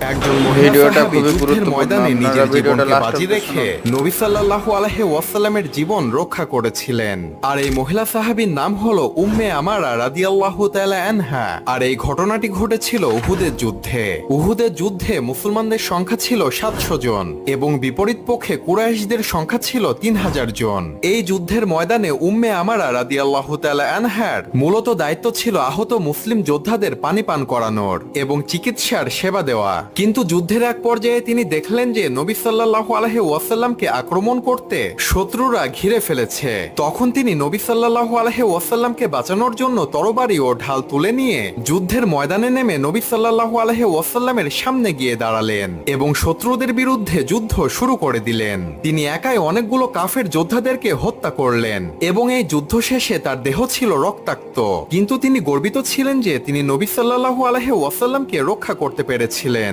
একজন মহিলা ভিডিওটা সাহাবী খুবই যুদ্ধের গুরুত্বপূর্ণ। ময়দানে আপনারা নিজের ভিডিওটা জীবনকে লাস্ট বাজি অবধি রেখে শুনুন। নবী সাল্লাল্লাহু আলাইহি ওয়াসাল্লামের জীবন রক্ষা করেছিলেন। আর এই মহিলা সাহাবীর নাম হলো উম্মে আমারা রাদিয়াল্লাহু তাআলা আনহা। আর এই ঘটনাটি ঘটেছিল উহুদের যুদ্ধে। উহুদের যুদ্ধে মুসলমানদের সংখ্যা ছিল 700 জন এবং বিপরীত পক্ষে কুরাইশদের সংখ্যা ছিল 3000 জন। এই যুদ্ধের ময়দানে উম্মে আমারা রাদিয়াল্লাহু তাআলা আনহার মূলত দায়িত্ব ছিল আহত মুসলিম যোদ্ধাদের পানি পান করানোর এবং চিকিৎসার সেবা দেওয়া। কিন্তু যুদ্ধের এক পর্যায়ে তিনি দেখলেন যে নবী সাল্লাল্লাহু আলাইহি ওয়াসাল্লামকে আক্রমণ করতে শত্রুরা ঘিরে ফেলেছে। তখন তিনি নবী সাল্লাল্লাহু আলাইহি ওয়াসাল্লামকে বাঁচানোর জন্য তরবারি ও ঢাল তুলে নিয়ে যুদ্ধের ময়দানে নেমে নবী সাল্লাল্লাহু আলাইহি ওয়াসাল্লামের সামনে গিয়ে দাঁড়ালেন এবং শত্রুদের বিরুদ্ধে যুদ্ধ শুরু করে দিলেন। তিনি একাই অনেকগুলো কাফের যোদ্ধাদেরকে হত্যা করলেন এবং এই যুদ্ধ শেষে তার দেহ ছিল রক্তাক্ত, কিন্তু তিনি গর্বিত ছিলেন যে তিনি নবী সাল্লাল্লাহু আলাইহি ওয়াসাল্লামকে রক্ষা করতে পেরেছিলেন।